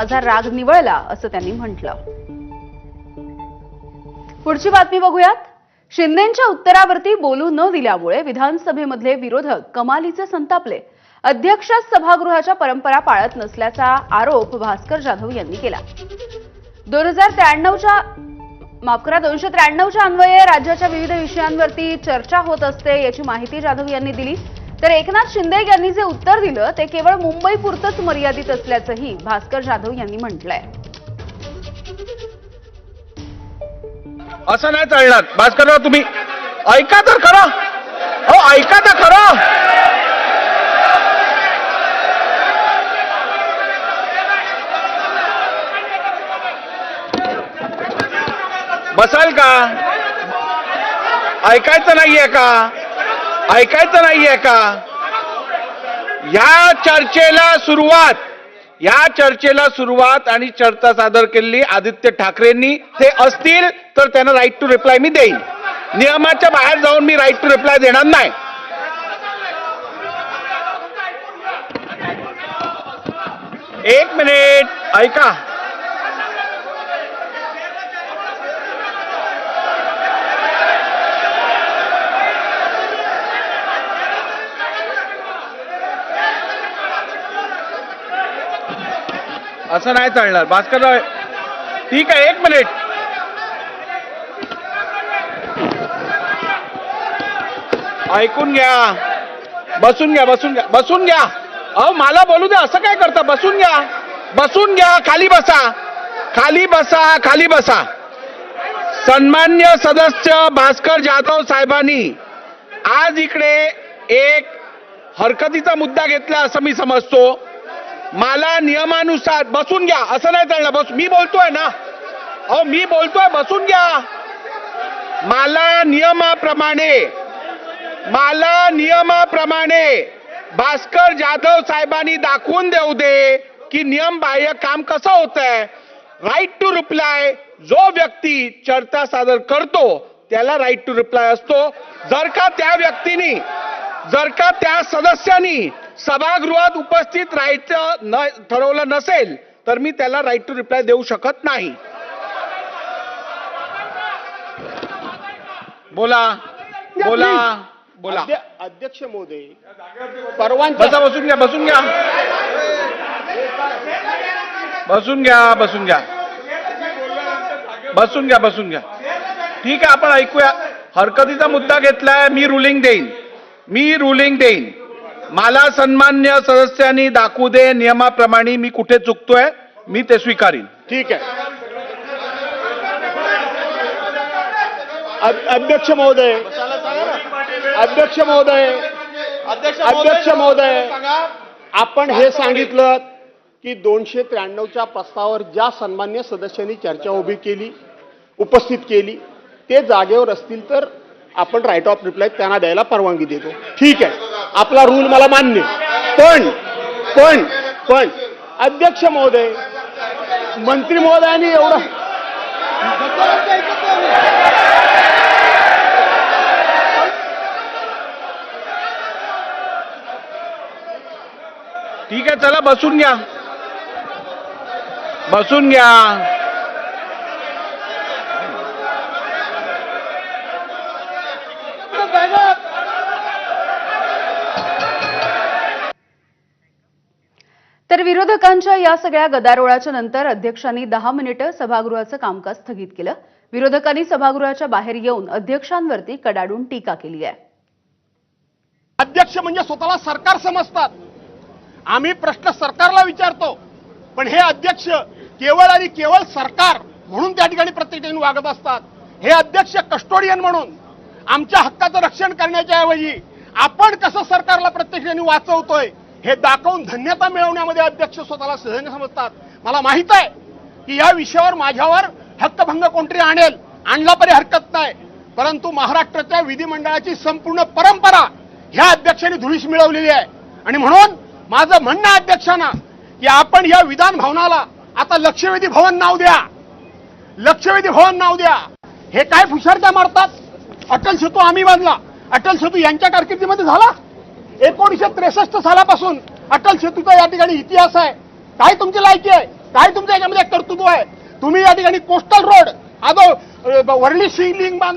माझा राग निवळला असं त्यांनी म्हटलं। पुढची बातमी बघूयात। शिंदेंच्या उत्तरावरती बोलू न दिल्यामुळे विधानसभेमधले विरोधक कमालीचे संतापले। अध्यक्षाच सभागृहाच्या परंपरा पाळत नसल्याचा आरोप भास्कर जाधव यांनी केला। 293च्या अन्वये राज्याच्या विविध विषयांवरती चर्चा होत असते याची माहिती जाधव यांनी दिली। तर एकनाथ शिंदे यांनी जे उत्तर दिलं ते केवळ मुंबईपुरतच मर्यादित असल्याचंही भास्कर जाधव यांनी म्हटलंय। असं नाही चालणार भास्करराव, तुम्ही ऐका तर खरं। ऐका तर खरं। बसाल का? ऐकायचं नाहीये का? ऐकायचं नाहीये का? या चर्चेला सुरुवात आणि चर्चा सादर केलेली आदित्य ठाकरेंनी, ते असतील तर त्यांना राईट टू रिप्लाय मी देईन। नियमाच्या बाहेर जाऊन मी राईट टू रिप्लाय देणार नाही। एक मिनिट ऐका। असं नाही चालणार भास्करराव, ठीक आहे, एक मिनिट। ऐकून घ्या, बसून घ्या, बसून घ्या, बसून घ्या। मला बोलू द्या, असं काय करता? बसून घ्या, बसून घ्या, खाली बसा, खाली बसा, खाली बसा। सन्मान्य सदस्य भास्कर जाधव साहेबांनी आज इकडे एक हरकतीचा मुद्दा घेतला असं मी समजतो। मला नियमानुसार बसून घ्या, असं नाही चालणार। बस, मी बोलतोय ना, मी बोलतोय, बसून घ्या। मला नियमाप्रमाणे भास्कर जाधव साहेबांनी दाखवून देऊ दे की नियम बाह्य काम कसं होतंय। राईट टू रिप्लाय जो व्यक्ती चर्चा सादर करतो त्याला राईट टू रिप्लाय असतो। जर का त्या सदस्यांनी सभागृहात उपस्थित राहायचं ठरवलं नसेल तर मी त्याला राईट टू रिप्लाय देऊ शकत नाही। बोला बोला बोला। अध्यक्ष महोदय, परवानगी बसून घ्या, बसून घ्या, बसून घ्या, बसून घ्या, बसून घ्या, बसून घ्या। ठीक आहे, आपण ऐकूया। हरकतीचा मुद्दा घेतलाय, मी रुलिंग देईन। मला सन्मान्य सदस्यांनी दाखवू दे नियमाप्रमाणे मी कुठे चुकतोय, मी ते स्वीकारीन। ठीक आहे। अध्यक्ष महोदय, आपण हे सांगितलं की 293च्या प्रस्तावावर ज्या सन्मान्य सदस्यांनी चर्चा उपस्थित केली ते जागेवर असतील तर आपण राईट ऑफ रिप्लाय त्यांना द्यायला परवानगी देतो। ठीक आहे, आपला रूल मला मान्य। पण अध्यक्ष महोदय, मंत्री महोदयांनी एवढं ठीक आहे, चला बसून घ्या, बसून घ्या। तर विरोधकांच्या या सगळ्या गदारोळाच्या नंतर अध्यक्षांनी 10 मिनिटं सभागृहाचं कामकाज स्थगित केलं। विरोधकांनी सभागृहाच्या बाहेर येऊन अध्यक्षांवरती कडाडून टीका केली आहे। अध्यक्ष म्हणजे स्वतःला सरकार समजतात। आम्ही प्रश्न सरकारला विचारतो, पण हे अध्यक्ष केवळ आणि केवळ सरकार म्हणून त्या ठिकाणी प्रत्येक ठिकाणी वागत असतात। हे अध्यक्ष कस्टोडियन म्हणून आमच्या हक्काचं रक्षण करण्याच्या ऐवजी आपण कसं सरकारला प्रत्येक ठिकाणी वाचवतोय हे दाखवून धन्यता मिळवण्यामध्ये अध्यक्ष स्वतःला सहज समजतात। मला माहित आहे की या विषयावर माझ्यावर हक्कभंग कोणतरी आणला तरी हरकत नाही, परंतु महाराष्ट्राच्या विधिमंडळाची संपूर्ण परंपरा ह्या अध्यक्षांनी धुळीस मिळवलेली आहे। आणि म्हणून माझं म्हणणं अध्यक्षांना की आपण या विधान भवनाला आता लक्षवेधी भवन नाव द्या, लक्षवेधी भवन नाव द्या। हे काय फुशारक्या मारतात? अटल सेतू आम्ही बांधला, अटल सेतू यांच्या कारकिर्दीमध्ये झाला। 1963 सालापासून अटल सेतूचा या ठिकाणी इतिहास आहे। काय तुमची लायकी आहे? काय तुमच्या याच्यामध्ये कर्तृत्व आहे? तुम्ही या ठिकाणी कोस्टल रोड हा जो वरळी शिवलिंग बांध